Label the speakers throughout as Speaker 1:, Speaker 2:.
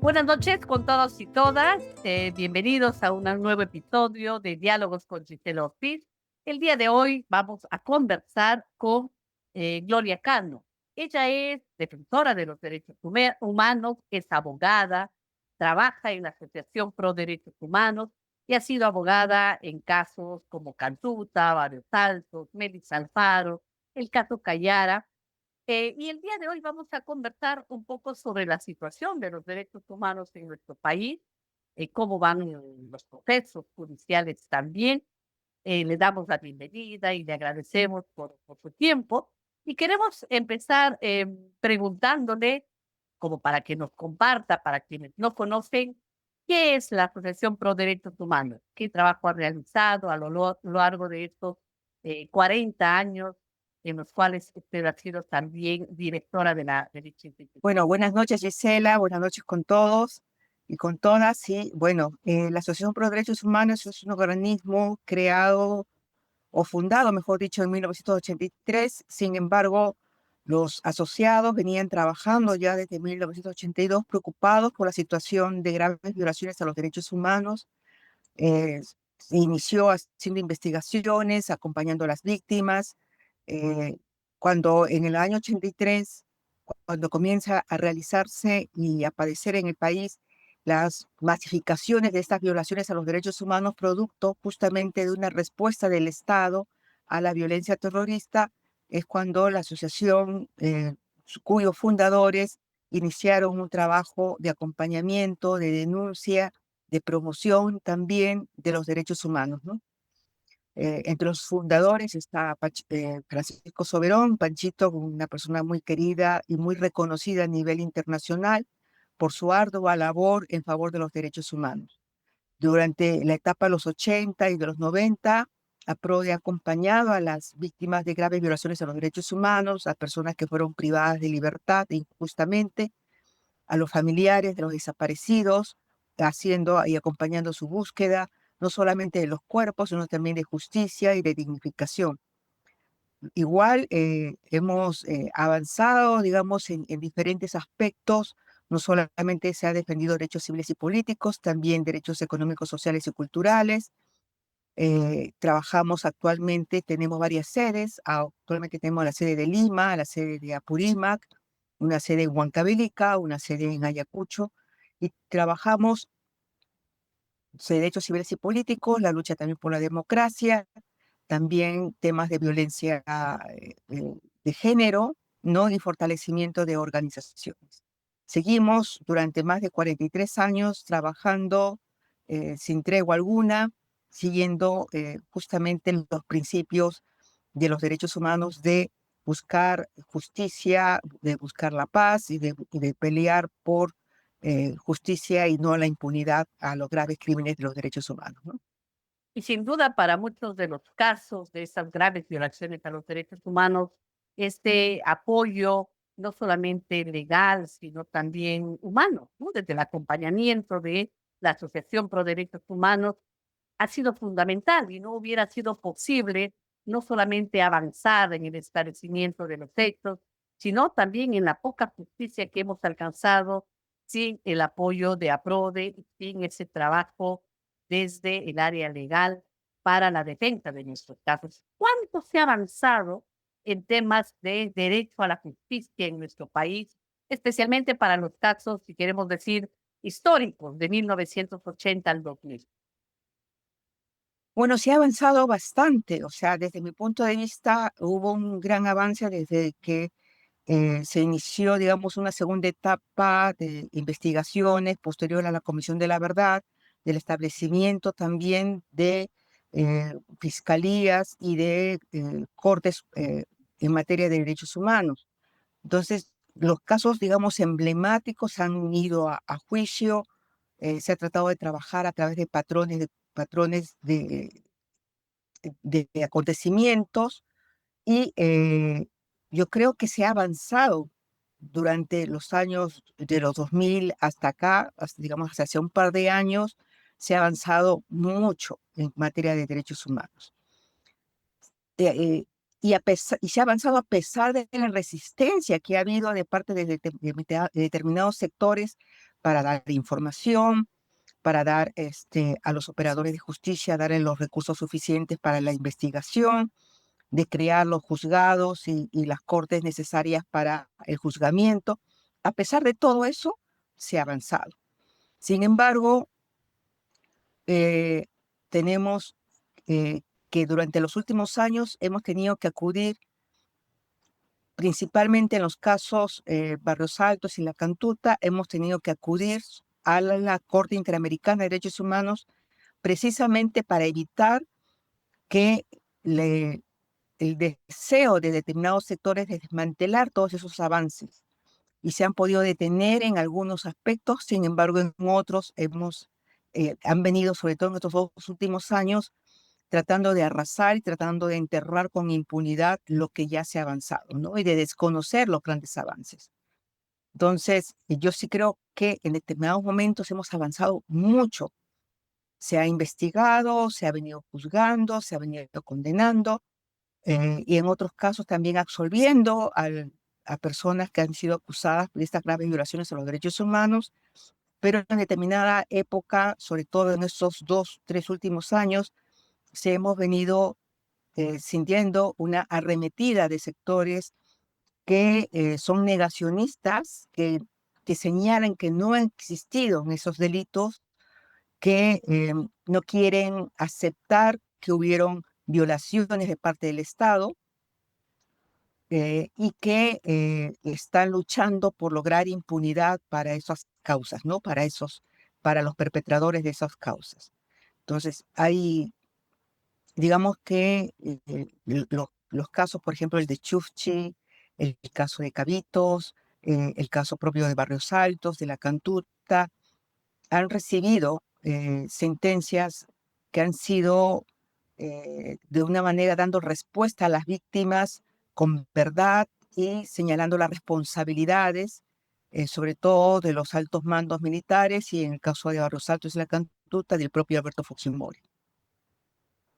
Speaker 1: Buenas noches con todos y todas. Bienvenidos a un nuevo episodio de Diálogos con Gisela Ortiz. El día de hoy vamos a conversar con Gloria Cano. Ella es defensora de los derechos humanos, es abogada, trabaja en la Asociación Pro Derechos Humanos y ha sido abogada en casos como Cantuta, Barrios Altos, Melissa Alfaro, el caso Callara. Y el día de hoy vamos a conversar un poco sobre la situación de los derechos humanos en nuestro país, cómo van los procesos judiciales también. Le damos la bienvenida y le agradecemos por su tiempo. Y queremos empezar preguntándole, como para que nos comparta, para quienes no conocen, ¿qué es la Asociación Pro Derechos Humanos? ¿Qué trabajo ha realizado a lo largo de estos 40 años en los cuales usted ha sido también directora de dicha institución?
Speaker 2: Bueno, buenas noches Gisela, buenas noches con todos y con todas. Sí, bueno, la Asociación Pro Derechos Humanos es un organismo creado o fundado, mejor dicho, en 1983. Sin embargo, los asociados venían trabajando ya desde 1982 preocupados por la situación de graves violaciones a los derechos humanos. Se inició haciendo investigaciones, acompañando a las víctimas. eh, Cuando en el año 83, cuando comienza a realizarse y a padecer en el país las masificaciones de estas violaciones a los derechos humanos, producto justamente de una respuesta del Estado a la violencia terrorista, es cuando la asociación, cuyos fundadores iniciaron un trabajo de acompañamiento, de denuncia, de promoción también de los derechos humanos, ¿no? Entre los fundadores está Francisco Soberón, Panchito, una persona muy querida y muy reconocida a nivel internacional por su ardua labor en favor de los derechos humanos. Durante la etapa de los 80 y de los 90, APRODE ha acompañado a las víctimas de graves violaciones a los derechos humanos, a personas que fueron privadas de libertad injustamente, a los familiares de los desaparecidos, haciendo y acompañando su búsqueda, no solamente de los cuerpos, sino también de justicia y de dignificación. Igual hemos avanzado, digamos, en diferentes aspectos. No solamente se ha defendido derechos civiles y políticos, también derechos económicos, sociales y culturales. Trabajamos actualmente, tenemos varias sedes. Actualmente tenemos la sede de Lima, la sede de Apurímac, una sede en Huancavelica, una sede en Ayacucho, y trabajamos derechos civiles y políticos, la lucha también por la democracia, también temas de violencia de género, ¿no? Y fortalecimiento de organizaciones. Seguimos durante más de 43 años trabajando sin tregua alguna, siguiendo justamente los principios de los derechos humanos de buscar justicia, de buscar la paz y de pelear por justicia y no la impunidad a los graves crímenes de los derechos humanos, ¿no?
Speaker 1: Y sin duda, para muchos de los casos de esas graves violaciones a los derechos humanos, este apoyo no solamente legal, sino también humano, ¿no? Desde el acompañamiento de la Asociación Pro Derechos Humanos ha sido fundamental y no hubiera sido posible no solamente avanzar en el esclarecimiento de los hechos, sino también en la poca justicia que hemos alcanzado sin el apoyo de APRODE, sin ese trabajo desde el área legal para la defensa de nuestros casos. ¿Cuánto se ha avanzado en temas de derecho a la justicia en nuestro país, especialmente para los casos, si queremos decir, históricos de 1980 al 2000?
Speaker 2: Bueno, se ha avanzado bastante, o sea, desde mi punto de vista hubo un gran avance desde que se inició, digamos, una segunda etapa de investigaciones posterior a la Comisión de la Verdad, del establecimiento también de fiscalías y de cortes en materia de derechos humanos. Entonces, los casos, digamos, emblemáticos han ido a juicio. Se ha tratado de trabajar a través de patrones de acontecimientos y yo creo que se ha avanzado durante los años de los 2000 hasta acá, digamos, hasta hace un par de años, se ha avanzado mucho en materia de derechos humanos. Eh, eh, y se ha avanzado a pesar de la resistencia que ha habido de parte de determinados sectores para dar información, para dar a los operadores de justicia, darles los recursos suficientes para la investigación, de crear los juzgados y las cortes necesarias para el juzgamiento. A pesar de todo eso, se ha avanzado. Sin embargo, tenemos que durante los últimos años hemos tenido que acudir, principalmente en los casos Barrios Altos y La Cantuta, hemos tenido que acudir a la Corte Interamericana de Derechos Humanos precisamente para evitar que el deseo de determinados sectores de desmantelar todos esos avances y se han podido detener en algunos aspectos, sin embargo en otros han venido, sobre todo en estos 2 últimos años, tratando de arrasar y tratando de enterrar con impunidad lo que ya se ha avanzado, ¿no? Y de desconocer los grandes avances. Entonces, yo sí creo que en determinados momentos hemos avanzado mucho. Se ha investigado, se ha venido juzgando, se ha venido condenando, y en otros casos también absolviendo a personas que han sido acusadas de estas graves violaciones a los derechos humanos, pero en determinada época, sobre todo en estos 2, 3 últimos años, se hemos venido sintiendo una arremetida de sectores que son negacionistas, que señalan que no han existido esos delitos, que no quieren aceptar que hubieron violaciones de parte del Estado, y que están luchando por lograr impunidad para esas causas, ¿no? Para los perpetradores de esas causas. Entonces, digamos que los casos, por ejemplo, el de Chufchi, el caso de Cabitos, el caso propio de Barrios Altos, de La Cantuta, han recibido sentencias que han sido de una manera dando respuesta a las víctimas con verdad y señalando las responsabilidades, sobre todo de los altos mandos militares y en el caso de Barrios Altos y La Cantuta, del propio Alberto Fujimori.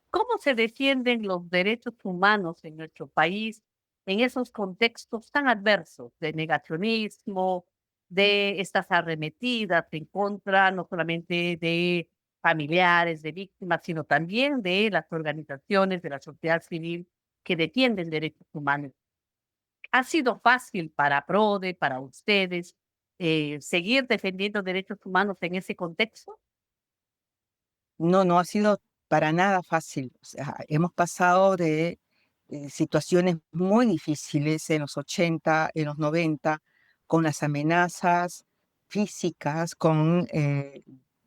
Speaker 1: ¿Cómo se defienden los derechos humanos en nuestro país en esos contextos tan adversos de negacionismo, de estas arremetidas en contra no solamente de familiares, de víctimas, sino también de las organizaciones de la sociedad civil que defienden derechos humanos? ¿Ha sido fácil para PRODE, para ustedes, seguir defendiendo derechos humanos en ese contexto?
Speaker 2: No, no ha sido para nada fácil. O sea, hemos pasado de situaciones muy difíciles en los 80, en los 90, con las amenazas físicas, con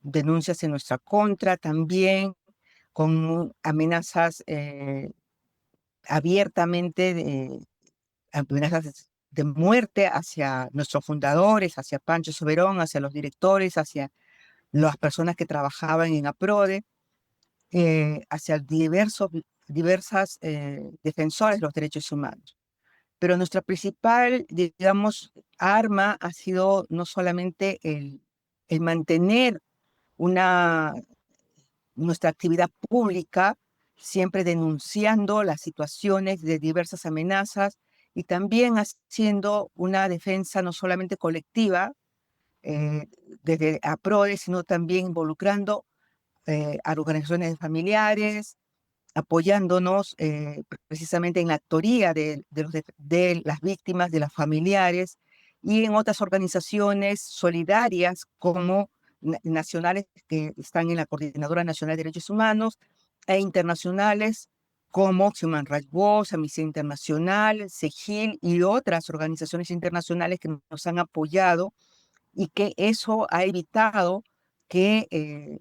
Speaker 2: denuncias en nuestra contra también, con amenazas abiertamente, amenazas de muerte hacia nuestros fundadores, hacia Pancho Soberón, hacia los directores, hacia las personas que trabajaban en APRODE, hacia diversas defensores de los derechos humanos. Pero nuestra principal, digamos, arma ha sido no solamente el mantener una, nuestra actividad pública, siempre denunciando las situaciones de diversas amenazas y también haciendo una defensa no solamente colectiva, eh, desde APRODE, sino también involucrando a organizaciones de familiares, apoyándonos precisamente en la actoría de las víctimas, de las familiares, y en otras organizaciones solidarias como nacionales que están en la Coordinadora Nacional de Derechos Humanos e internacionales como Human Rights Watch, Amnistía Internacional, SEGIL y otras organizaciones internacionales que nos han apoyado y que eso ha evitado que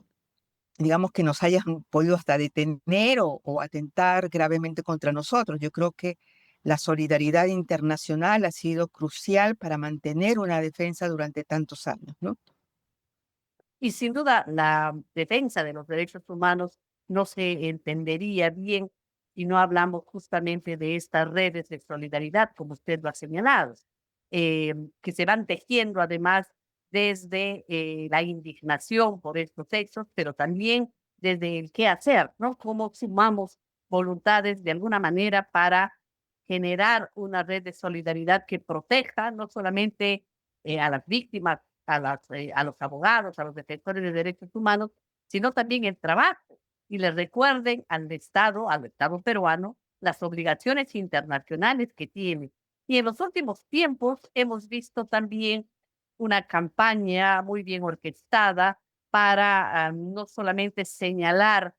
Speaker 2: digamos, que nos hayan podido hasta detener o atentar gravemente contra nosotros. Yo creo que la solidaridad internacional ha sido crucial para mantener una defensa durante tantos años, ¿no?
Speaker 1: Y sin duda, la defensa de los derechos humanos no se entendería bien si no hablamos justamente de estas redes de solidaridad, como usted lo ha señalado, que se van tejiendo además desde la indignación por estos hechos, pero también desde el qué hacer, ¿no? Cómo sumamos voluntades de alguna manera para generar una red de solidaridad que proteja no solamente a las víctimas a los abogados, a los defensores de derechos humanos, sino también el trabajo. Y les recuerden al Estado peruano, las obligaciones internacionales que tiene. Y en los últimos tiempos hemos visto también una campaña muy bien orquestada para no solamente señalar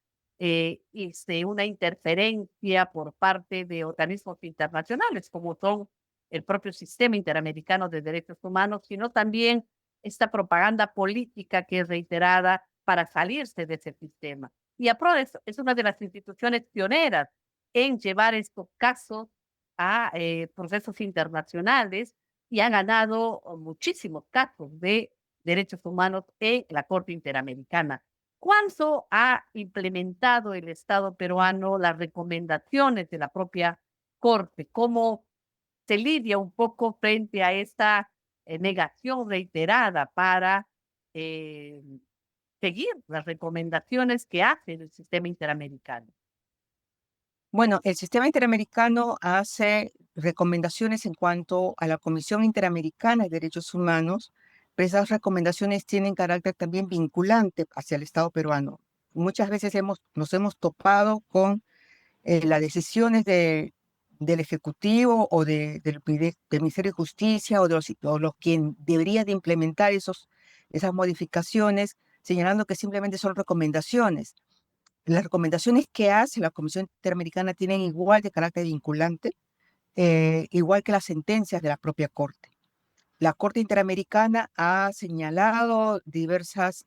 Speaker 1: una interferencia por parte de organismos internacionales, como son el propio Sistema Interamericano de Derechos Humanos, sino también esta propaganda política que es reiterada para salirse de ese sistema. Y APRODES es una de las instituciones pioneras en llevar estos casos a procesos internacionales y ha ganado muchísimos casos de derechos humanos en la Corte Interamericana. ¿Cuánto ha implementado el Estado peruano las recomendaciones de la propia Corte? ¿Cómo se lidia un poco frente a esta negación reiterada para eh, seguir las recomendaciones que hace el sistema interamericano?
Speaker 2: Bueno, el sistema interamericano hace recomendaciones en cuanto a la Comisión Interamericana de Derechos Humanos, pero esas recomendaciones tienen carácter también vinculante hacia el Estado peruano. Muchas veces nos hemos topado con las decisiones del Ejecutivo o del Ministerio de Justicia o los quien debería de implementar esas modificaciones, señalando que simplemente son recomendaciones. Las recomendaciones que hace la Comisión Interamericana tienen igual de carácter vinculante, igual que las sentencias de la propia Corte. La Corte Interamericana ha señalado diversas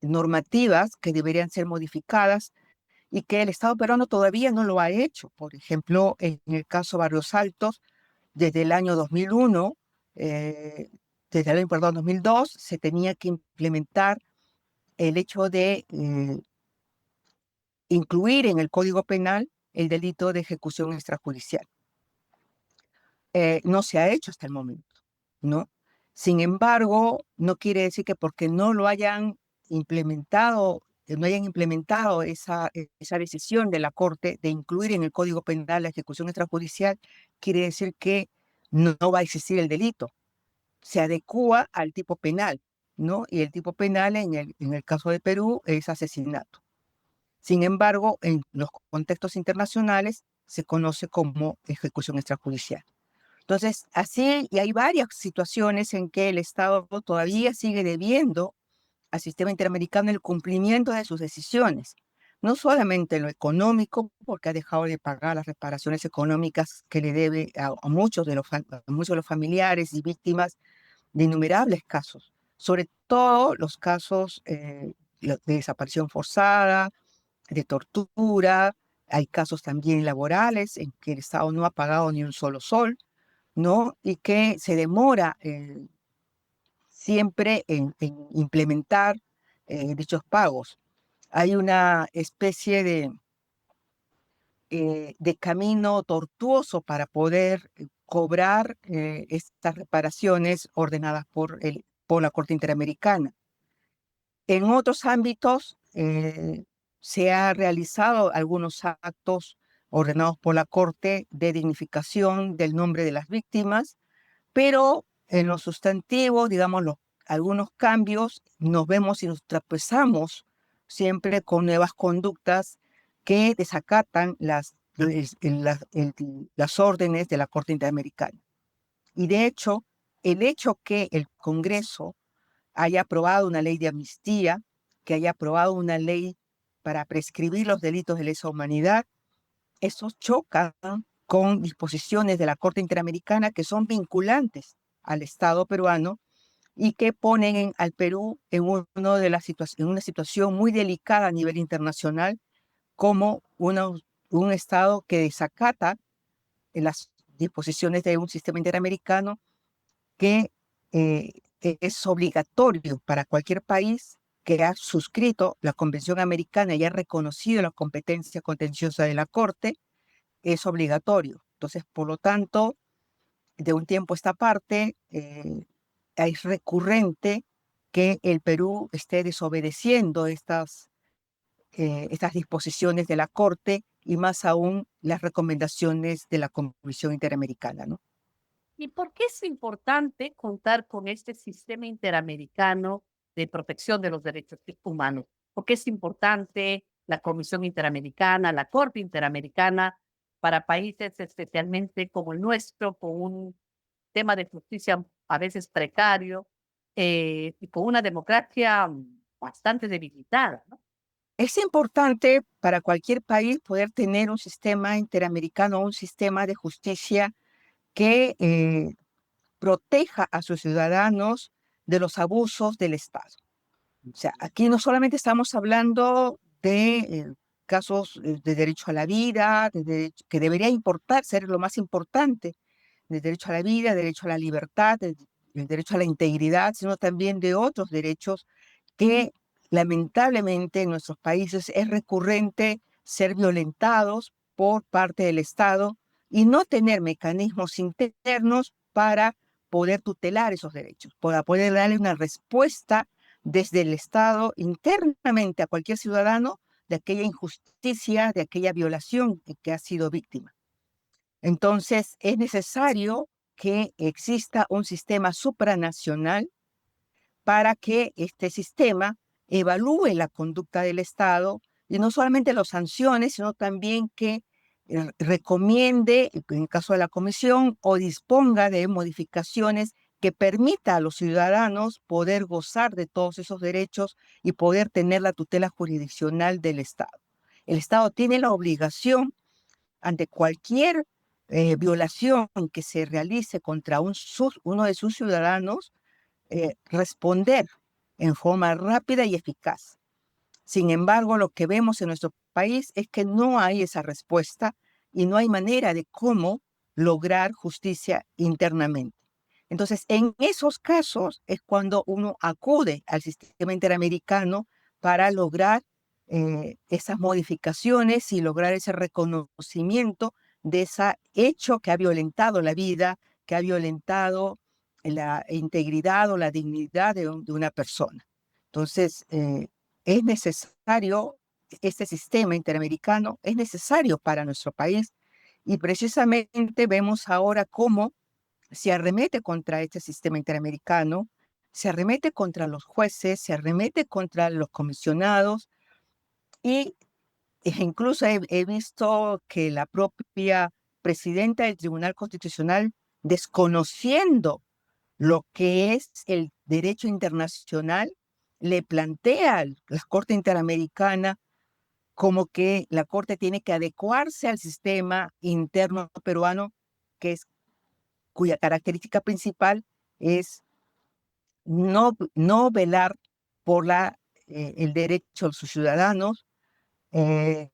Speaker 2: normativas que deberían ser modificadas y que el Estado peruano todavía no lo ha hecho. Por ejemplo, en el caso Barrios Altos, desde el año 2001, desde el año, perdón, 2002, se tenía que implementar el hecho de incluir en el Código Penal el delito de ejecución extrajudicial. No se ha hecho hasta el momento, ¿no? Sin embargo, no quiere decir que porque no lo hayan implementado, no hayan implementado esa decisión de la Corte de incluir en el Código Penal la ejecución extrajudicial, quiere decir que no va a existir el delito. Se adecúa al tipo penal, ¿no? Y el tipo penal en el caso de Perú es asesinato. Sin embargo, en los contextos internacionales se conoce como ejecución extrajudicial. Entonces, así, y hay varias situaciones en que el Estado todavía sigue debiendo al sistema interamericano el cumplimiento de sus decisiones, no solamente en lo económico, porque ha dejado de pagar las reparaciones económicas que le debe a muchos de los familiares y víctimas de innumerables casos, sobre todo los casos de desaparición forzada, de tortura, hay casos también laborales en que el Estado no ha pagado ni un solo sol, ¿no? Y que se demora siempre en implementar dichos pagos. Hay una especie de camino tortuoso para poder cobrar estas reparaciones ordenadas por la Corte Interamericana. En otros ámbitos se han realizado algunos actos ordenados por la Corte de dignificación del nombre de las víctimas, pero en lo sustantivo, digamos, algunos cambios nos vemos y nos tropezamos siempre con nuevas conductas que desacatan las órdenes de la Corte Interamericana. Y de hecho, el hecho que el Congreso haya aprobado una ley de amnistía, que haya aprobado una ley para prescribir los delitos de lesa humanidad, eso choca con disposiciones de la Corte Interamericana que son vinculantes al Estado peruano y que ponen al Perú en en una situación muy delicada a nivel internacional como un Estado que desacata las disposiciones de un sistema interamericano que es obligatorio para cualquier país que ha suscrito la Convención Americana y ha reconocido la competencia contenciosa de la Corte, es obligatorio. Entonces, por lo tanto, de un tiempo a esta parte, es recurrente que el Perú esté desobedeciendo estas disposiciones de la Corte y más aún las recomendaciones de la Comisión Interamericana, ¿no?
Speaker 1: ¿Y por qué es importante contar con este sistema interamericano de protección de los derechos humanos? ¿Por qué es importante la Comisión Interamericana, la Corte Interamericana para países especialmente como el nuestro, con un tema de justicia a veces precario y con una democracia bastante debilitada, ¿no?
Speaker 2: Es importante para cualquier país poder tener un sistema interamericano, un sistema de justicia que proteja a sus ciudadanos de los abusos del Estado. O sea, aquí no solamente estamos hablando de casos de derecho a la vida, que debería importar, ser lo más importante, de derecho a la vida, derecho a la libertad, el derecho a la integridad, sino también de otros derechos que lamentablemente en nuestros países es recurrente ser violentados por parte del Estado y no tener mecanismos internos para poder tutelar esos derechos, para poder darle una respuesta desde el Estado internamente a cualquier ciudadano de aquella injusticia, de aquella violación que ha sido víctima. Entonces, es necesario que exista un sistema supranacional para que este sistema evalúe la conducta del Estado y no solamente lo sancione, sino también que recomiende, en caso de la comisión, o disponga de modificaciones que permita a los ciudadanos poder gozar de todos esos derechos y poder tener la tutela jurisdiccional del Estado. El Estado tiene la obligación ante cualquier violación que se realice contra uno de sus ciudadanos, responder en forma rápida y eficaz. Sin embargo, lo que vemos en nuestro país es que no hay esa respuesta y no hay manera de cómo lograr justicia internamente. Entonces, en esos casos es cuando uno acude al sistema interamericano para lograr esas modificaciones y lograr ese reconocimiento de ese hecho que ha violentado la vida, que ha violentado la integridad o la dignidad de una persona. Entonces, es necesario, este sistema interamericano es necesario para nuestro país y precisamente vemos ahora cómo se arremete contra este sistema interamericano, se arremete contra los jueces, se arremete contra los comisionados y incluso he visto que la propia presidenta del Tribunal Constitucional, desconociendo lo que es el derecho internacional, le plantea a la Corte Interamericana como que la Corte tiene que adecuarse al sistema interno peruano, que es, cuya característica principal es no velar por el derecho de sus ciudadanos, eh,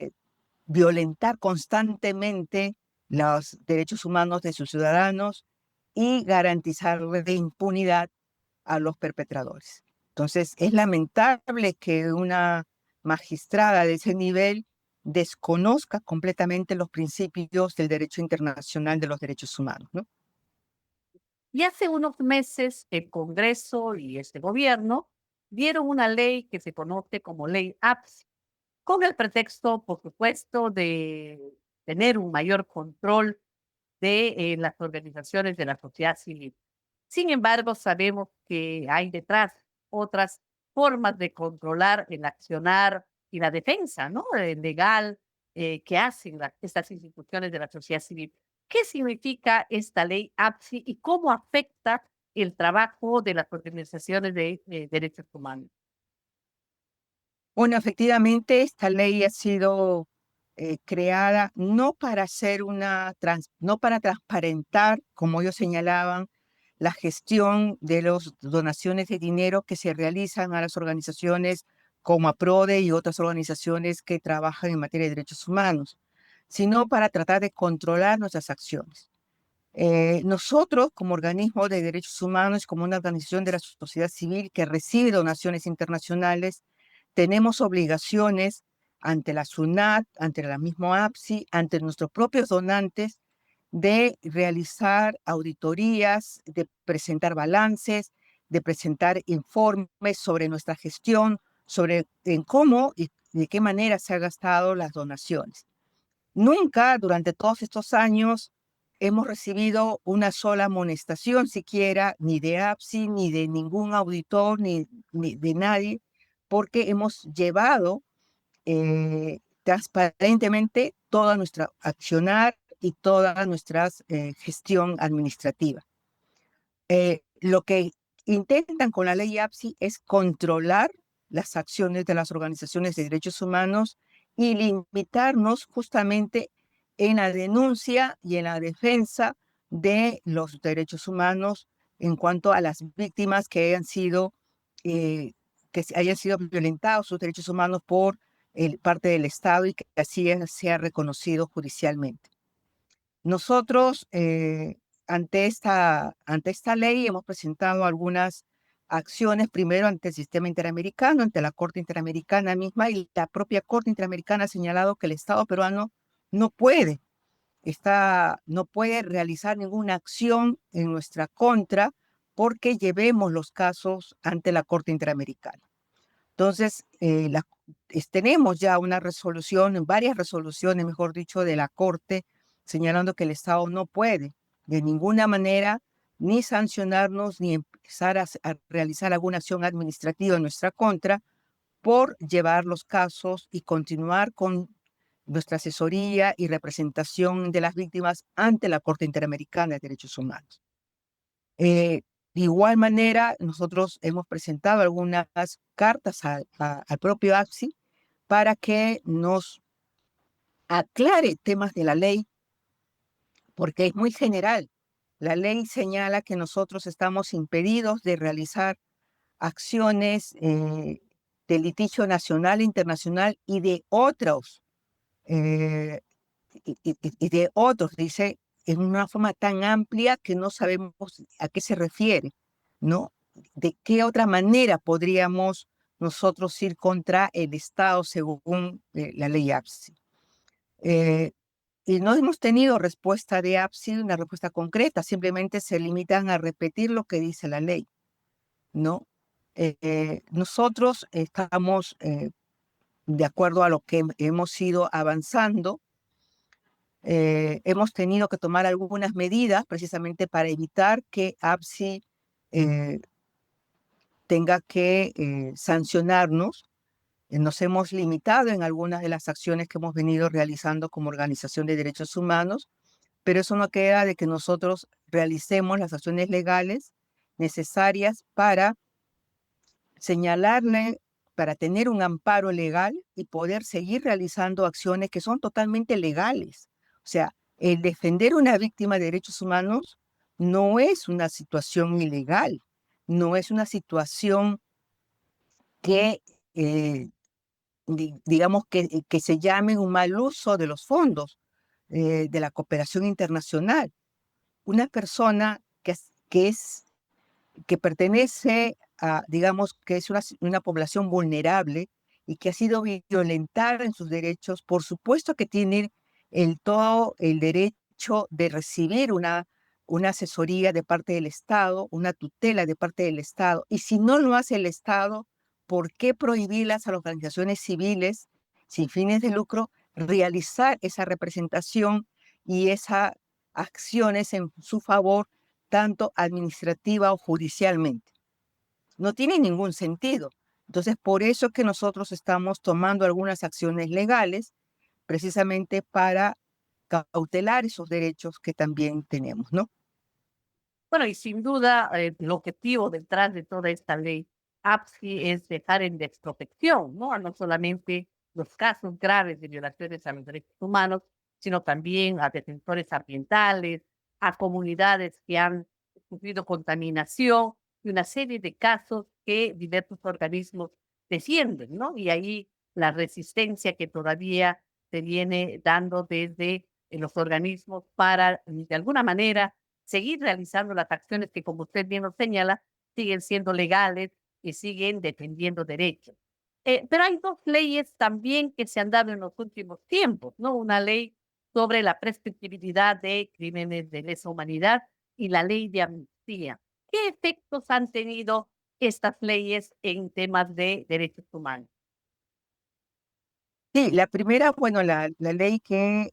Speaker 2: violentar constantemente los derechos humanos de sus ciudadanos y garantizar de impunidad a los perpetradores. Entonces, es lamentable que una magistrada de ese nivel desconozca completamente los principios del derecho internacional de los derechos humanos, ¿no?
Speaker 1: Y hace unos meses el Congreso y este gobierno dieron una ley que se conoce como Ley APSI, con el pretexto, por supuesto, de tener un mayor control de las organizaciones de la sociedad civil. Sin embargo, sabemos que hay detrás otras formas de controlar el accionar y la defensa, ¿no? Legal que hacen estas instituciones de la sociedad civil. ¿Qué significa esta ley APSI y cómo afecta el trabajo de las organizaciones de derechos humanos?
Speaker 2: Bueno, efectivamente, esta ley ha sido creada no para hacer no para transparentar, como ellos señalaban, la gestión de las donaciones de dinero que se realizan a las organizaciones como APRODE y otras organizaciones que trabajan en materia de derechos humanos, sino para tratar de controlar nuestras acciones. Nosotros, como organismo de derechos humanos, como una organización de la sociedad civil que recibe donaciones internacionales, tenemos obligaciones ante la SUNAT, ante la misma APSI, ante nuestros propios donantes, de realizar auditorías, de presentar balances, de presentar informes sobre nuestra gestión, sobre en cómo y de qué manera se han gastado las donaciones. Nunca durante todos estos años hemos recibido una sola amonestación siquiera, ni de APSI, ni de ningún auditor, ni de nadie, porque hemos llevado transparentemente toda nuestra accionar y toda nuestra gestión administrativa. Lo que intentan con la ley APSI es controlar las acciones de las organizaciones de derechos humanos y limitarnos justamente en la denuncia y en la defensa de los derechos humanos en cuanto a las víctimas que hayan sido violentados sus derechos humanos por parte del Estado y que así sea reconocido judicialmente. Nosotros, ante esta ley, hemos presentado algunas acciones, primero ante el sistema interamericano, ante la Corte Interamericana misma, y la propia Corte Interamericana ha señalado que el Estado peruano no puede, no puede realizar ninguna acción en nuestra contra porque llevemos los casos ante la Corte Interamericana. Entonces, tenemos ya una resolución, varias resoluciones, mejor dicho, de la Corte, señalando que el Estado no puede de ninguna manera ni sancionarnos ni empezar a realizar alguna acción administrativa en nuestra contra por llevar los casos y continuar con nuestra asesoría y representación de las víctimas ante la Corte Interamericana de Derechos Humanos. De igual manera, nosotros hemos presentado algunas cartas al propio APSI para que nos aclare temas de la ley, porque es muy general. La ley señala que nosotros estamos impedidos de realizar acciones de litigio nacional, internacional y de otros, eh, y de otros, dice, en una forma tan amplia que no sabemos a qué se refiere, ¿no? ¿De qué otra manera podríamos nosotros ir contra el Estado según la ley APSI? Y no hemos tenido respuesta de APSI, una respuesta concreta, simplemente se limitan a repetir lo que dice la ley, ¿no? Nosotros estamos, de acuerdo a lo que hemos ido avanzando, hemos tenido que tomar algunas medidas precisamente para evitar que APSI tenga que sancionarnos. Nos hemos limitado en algunas de las acciones que hemos venido realizando como organización de derechos humanos, pero eso no queda de que nosotros realicemos las acciones legales necesarias para señalarle, para tener un amparo legal y poder seguir realizando acciones que son totalmente legales. O sea, el defender a una víctima de derechos humanos no es una situación ilegal, no es una situación que, digamos, que se llame un mal uso de los fondos de la cooperación internacional. Una persona que pertenece a, digamos, que es una población vulnerable y que ha sido violentada en sus derechos, por supuesto que tiene todo el derecho de recibir una asesoría de parte del Estado, una tutela de parte del Estado. Y si no lo hace el Estado, ¿por qué prohibirlas a las organizaciones civiles sin fines de lucro realizar esa representación y esas acciones en su favor, tanto administrativa o judicialmente? No tiene ningún sentido. Entonces, por eso es que nosotros estamos tomando algunas acciones legales precisamente para cautelar esos derechos que también tenemos, ¿no?
Speaker 1: Bueno, y sin duda, el objetivo detrás de toda esta ley APSI es dejar en desprotección, ¿no? A no solamente los casos graves de violaciones a los derechos humanos, sino también a defensores ambientales, a comunidades que han sufrido contaminación y una serie de casos que diversos organismos defienden, ¿no? Y ahí la resistencia que todavía se viene dando desde los organismos para, de alguna manera, seguir realizando las acciones que, como usted bien lo señala, siguen siendo legales y siguen defendiendo derechos. Pero hay dos leyes también que se han dado en los últimos tiempos, ¿no? Una ley sobre la prescriptibilidad de crímenes de lesa humanidad y la ley de amnistía. ¿Qué efectos han tenido estas leyes en temas de derechos humanos?
Speaker 2: Sí, la primera, bueno, la ley que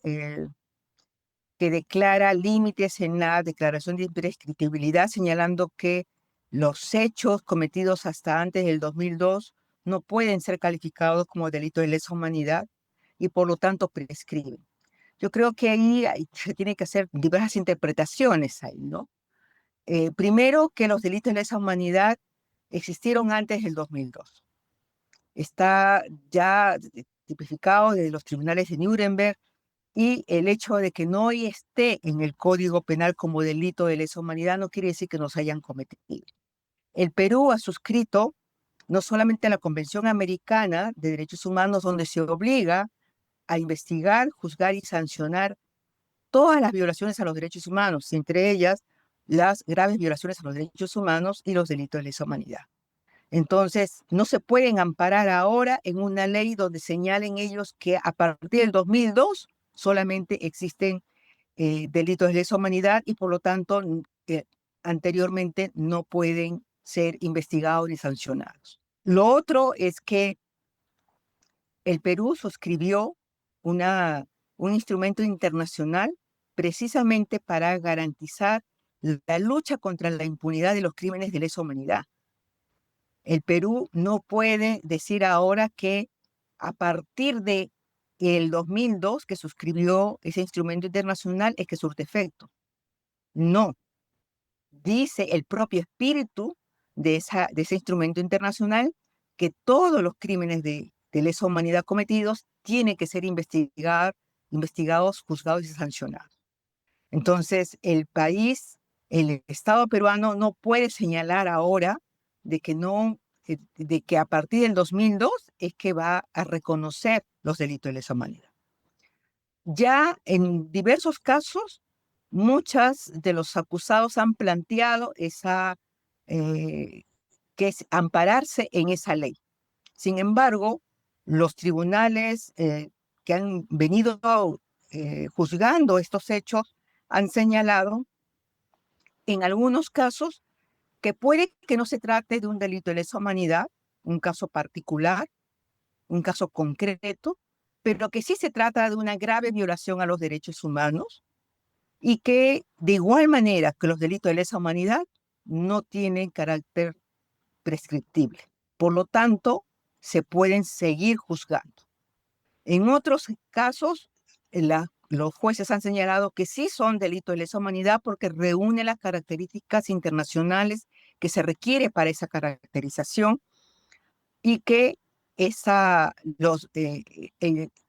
Speaker 2: que declara límites en la declaración de imprescriptibilidad, señalando que los hechos cometidos hasta antes del 2002 no pueden ser calificados como delito de lesa humanidad y por lo tanto prescriben. Yo creo que ahí se tiene que hacer diversas interpretaciones ahí, ¿no? Primero, que los delitos de lesa humanidad existieron antes del 2002. Está ya tipificado desde los tribunales de Nuremberg, y el hecho de que no esté en el Código Penal como delito de lesa humanidad no quiere decir que nos hayan cometido. El Perú ha suscrito no solamente la Convención Americana de Derechos Humanos, donde se obliga a investigar, juzgar y sancionar todas las violaciones a los derechos humanos, entre ellas las graves violaciones a los derechos humanos y los delitos de lesa humanidad. Entonces, no se pueden amparar ahora en una ley donde señalen ellos que a partir del 2002 solamente existen delitos de lesa humanidad y por lo tanto anteriormente no pueden ser investigados ni sancionados. Lo otro es que el Perú suscribió un instrumento internacional precisamente para garantizar la lucha contra la impunidad de los crímenes de lesa humanidad. El Perú no puede decir ahora que a partir de el 2002 que suscribió ese instrumento internacional es que surte efecto. No, dice el propio espíritu de ese instrumento internacional que todos los crímenes de lesa humanidad cometidos tienen que ser investigados, juzgados y sancionados. Entonces, el Estado peruano no puede señalar ahora de que a partir del 2002 es que va a reconocer los delitos de lesa humanidad. Ya en diversos casos, muchos de los acusados han planteado que es ampararse en esa ley. Sin embargo, los tribunales que han venido juzgando estos hechos han señalado en algunos casos que puede que no se trate de un delito de lesa humanidad, un caso particular, un caso concreto, pero que sí se trata de una grave violación a los derechos humanos y que de igual manera que los delitos de lesa humanidad no tienen carácter prescriptible. Por lo tanto, se pueden seguir juzgando. En otros casos, los jueces han señalado que sí son delitos de lesa humanidad porque reúnen las características internacionales que se requiere para esa caracterización y que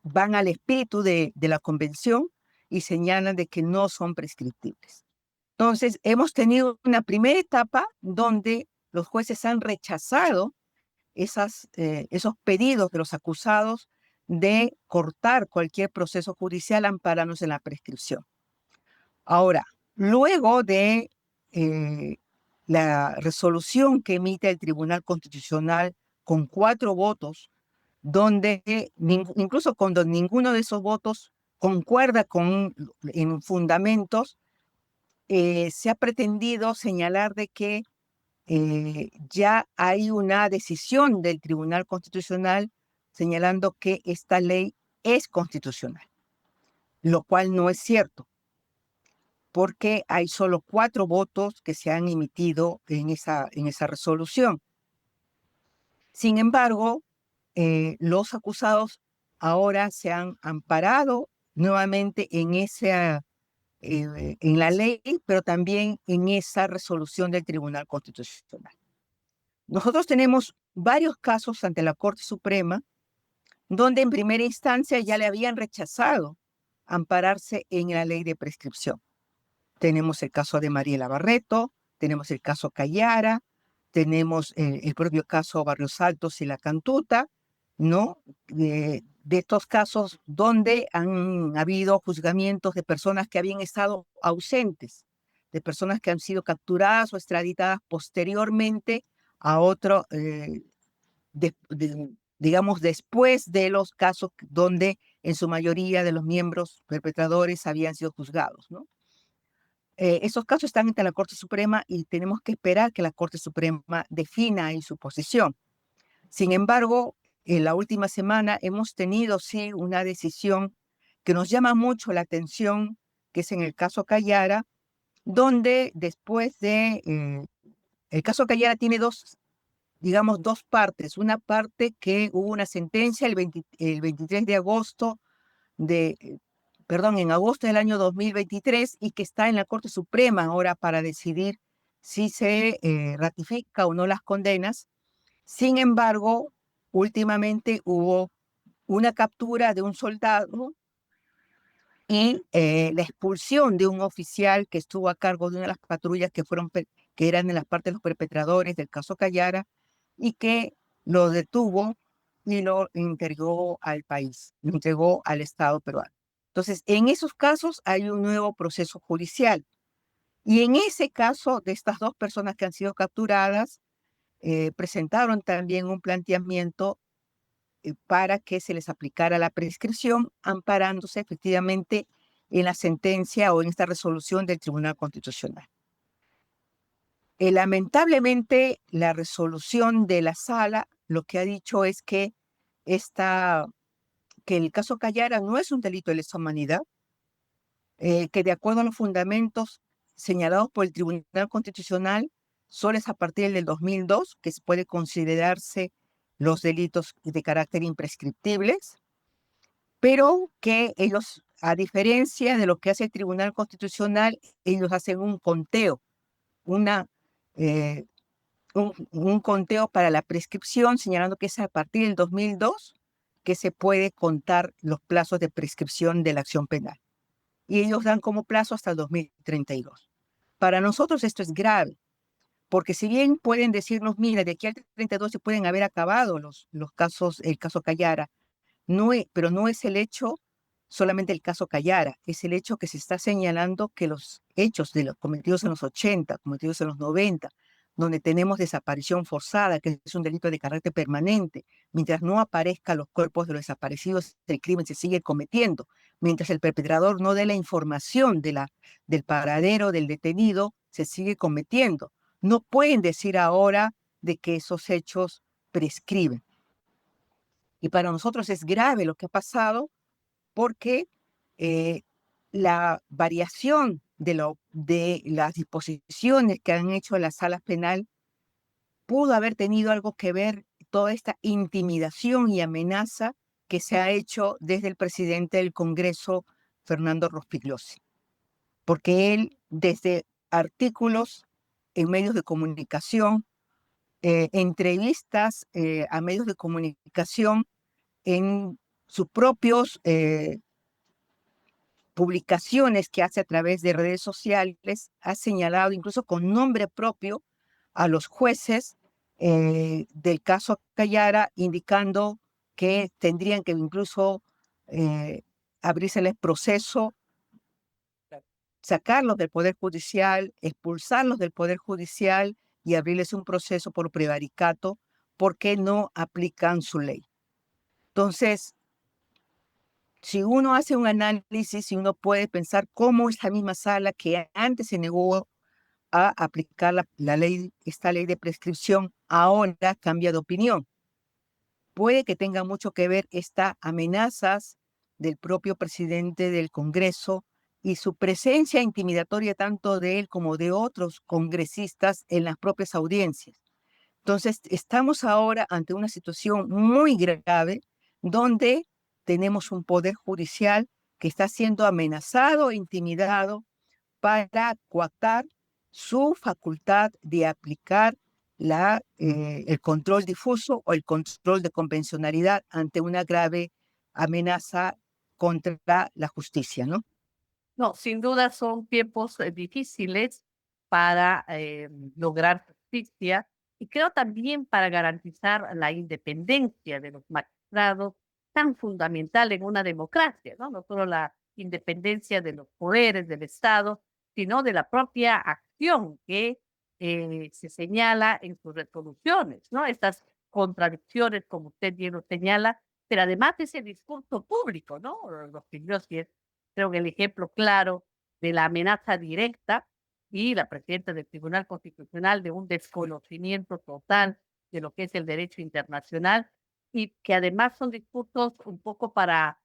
Speaker 2: van al espíritu de la convención y señalan de que no son prescriptibles. Entonces, hemos tenido una primera etapa donde los jueces han rechazado esos pedidos de los acusados de cortar cualquier proceso judicial amparándose en la prescripción. Ahora, luego de la resolución que emite el Tribunal Constitucional con 4 votos, donde incluso cuando ninguno de esos votos concuerda en fundamentos, se ha pretendido señalar de que ya hay una decisión del Tribunal Constitucional señalando que esta ley es constitucional, lo cual no es cierto, porque hay solo 4 votos que se han emitido en esa resolución. Sin embargo, los acusados ahora se han amparado nuevamente en la ley, pero también en esa resolución del Tribunal Constitucional. Nosotros tenemos varios casos ante la Corte Suprema donde en primera instancia ya le habían rechazado ampararse en la ley de prescripción. Tenemos el caso de Mariela Barreto, tenemos el caso Callara, tenemos el propio caso Barrios Altos y La Cantuta, ¿no? De estos casos donde han habido juzgamientos de personas que habían estado ausentes, de personas que han sido capturadas o extraditadas posteriormente a otro, digamos, después de los casos donde en su mayoría de los miembros perpetradores habían sido juzgados, ¿no? Esos casos están ante la Corte Suprema y tenemos que esperar que la Corte Suprema defina ahí su posición. Sin embargo, en la última semana hemos tenido, sí, una decisión que nos llama mucho la atención, que es en el caso Callara, donde después de... el caso Callara tiene dos, digamos, dos partes. Una parte que hubo una sentencia el 23 de agosto en agosto del año 2023 y que está en la Corte Suprema ahora para decidir si se ratifica o no las condenas. Sin embargo, últimamente hubo una captura de un soldado y la expulsión de un oficial que estuvo a cargo de una de las patrullas que eran de las partes de los perpetradores del caso Callara y que lo detuvo y lo entregó al país, lo entregó al Estado peruano. Entonces, en esos casos hay un nuevo proceso judicial. Y en ese caso de estas dos personas que han sido capturadas, presentaron también un planteamiento para que se les aplicara la prescripción, amparándose efectivamente en la sentencia o en esta resolución del Tribunal Constitucional. Lamentablemente, la resolución de la sala lo que ha dicho es que, que el caso Callara no es un delito de lesa humanidad, que de acuerdo a los fundamentos señalados por el Tribunal Constitucional, solo es a partir del 2002 que se puede considerarse los delitos de carácter imprescriptibles, pero que ellos, a diferencia de lo que hace el Tribunal Constitucional, ellos hacen un conteo, una, eh, un conteo para la prescripción, señalando que es a partir del 2002 que se puede contar los plazos de prescripción de la acción penal. Y ellos dan como plazo hasta el 2032. Para nosotros esto es grave, porque si bien pueden decirnos, mira, de aquí al 32 se pueden haber acabado los casos, el caso Callara, pero no es el hecho solamente el caso Callara, es el hecho que se está señalando que los hechos de los cometidos en los 80, cometidos en los 90, donde tenemos desaparición forzada, que es un delito de carácter permanente, mientras no aparezcan los cuerpos de los desaparecidos, el crimen se sigue cometiendo. Mientras el perpetrador no dé la información del paradero del detenido, se sigue cometiendo. No pueden decir ahora de que esos hechos prescriben. Y para nosotros es grave lo que ha pasado porque la variación de las disposiciones que han hecho las salas penal pudo haber tenido algo que ver toda esta intimidación y amenaza que se ha hecho desde el presidente del Congreso, Fernando Rospigliosi, porque él desde artículos en medios de comunicación, entrevistas a medios de comunicación, en sus propios publicaciones que hace a través de redes sociales, ha señalado incluso con nombre propio a los jueces del caso Callara, indicando que tendrían que incluso abrírseles proceso, sacarlos del Poder Judicial, expulsarlos del Poder Judicial y abrirles un proceso por prevaricato porque no aplican su ley. Entonces, si uno hace un análisis, si uno puede pensar cómo esta misma sala que antes se negó a aplicar esta ley de prescripción, ahora cambia de opinión. Puede que tenga mucho que ver estas amenazas del propio presidente del Congreso y su presencia intimidatoria tanto de él como de otros congresistas en las propias audiencias. Entonces, estamos ahora ante una situación muy grave donde tenemos un poder judicial que está siendo amenazado e intimidado para coartar su facultad de aplicar el control difuso o el control de convencionalidad ante una grave amenaza contra la justicia, ¿no?
Speaker 1: No, sin duda son tiempos difíciles para lograr justicia y creo también para garantizar la independencia de los magistrados, tan fundamental en una democracia, ¿no? No solo la independencia de los poderes del Estado, sino de la propia acción que se señala en sus resoluciones, ¿no? Estas contradicciones, como usted bien lo señala, pero además ese discurso público, ¿no? Los que yo sí creo que el ejemplo claro de la amenaza directa y la presidenta del Tribunal Constitucional de un desconocimiento total de lo que es el derecho internacional y que además son discursos un poco para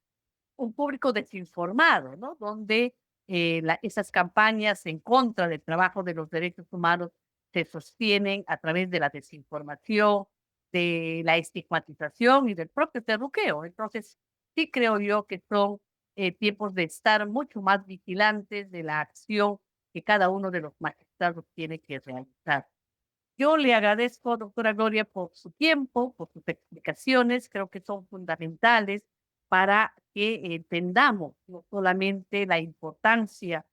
Speaker 1: un público desinformado, ¿no? Donde esas campañas en contra del trabajo de los derechos humanos se sostienen a través de la desinformación, de la estigmatización y del propio terruqueo. Entonces, sí creo yo que son tiempos de estar mucho más vigilantes de la acción que cada uno de los magistrados tiene que realizar. Yo le agradezco, doctora Gloria, por su tiempo, por sus explicaciones. Creo que son fundamentales para que entendamos no solamente la importancia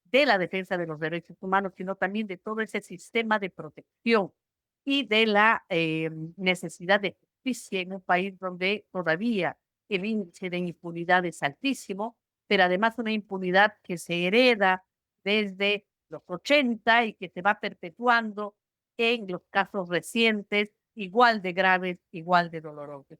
Speaker 1: de la defensa de los derechos humanos, sino también de todo ese sistema de protección y de la necesidad de justicia en un país donde todavía el índice de impunidad es altísimo, pero además una impunidad que se hereda desde los 80 y que se va perpetuando en los casos recientes, igual de graves, igual de dolorosos.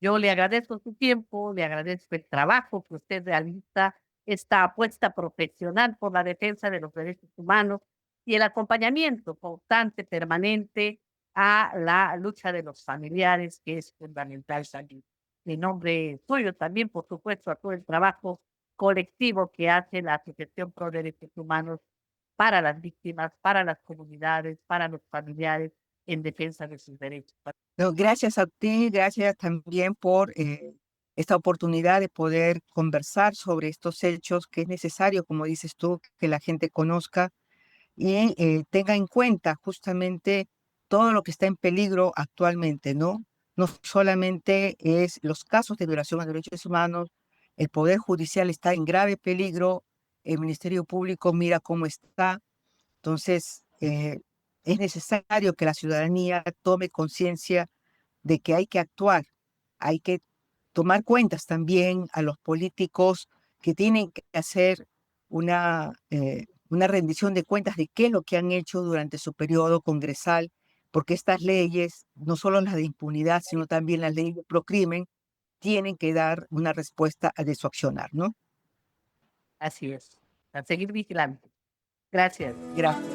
Speaker 1: Yo le agradezco su tiempo, le agradezco el trabajo que usted realiza, esta apuesta profesional por la defensa de los derechos humanos y el acompañamiento constante, permanente a la lucha de los familiares, que es fundamental también. En nombre suyo también, por supuesto, a todo el trabajo colectivo que hace la Asociación Pro Derechos Humanos para las víctimas, para las comunidades, para los familiares en defensa de sus derechos.
Speaker 2: No, gracias a ti, gracias también por esta oportunidad de poder conversar sobre estos hechos que es necesario, como dices tú, que la gente conozca y tenga en cuenta justamente todo lo que está en peligro actualmente, ¿no? No solamente es los casos de violación a derechos humanos, el Poder Judicial está en grave peligro, el Ministerio Público mira cómo está, entonces es necesario que la ciudadanía tome conciencia de que hay que actuar, hay que tomar cuentas también a los políticos que tienen que hacer una rendición de cuentas de qué es lo que han hecho durante su periodo congresal, porque estas leyes, no solo las de impunidad, sino también las leyes de procrimen, tienen que dar una respuesta de su accionar, ¿no?
Speaker 1: Así es. A seguir vigilando. Gracias.
Speaker 2: Gracias.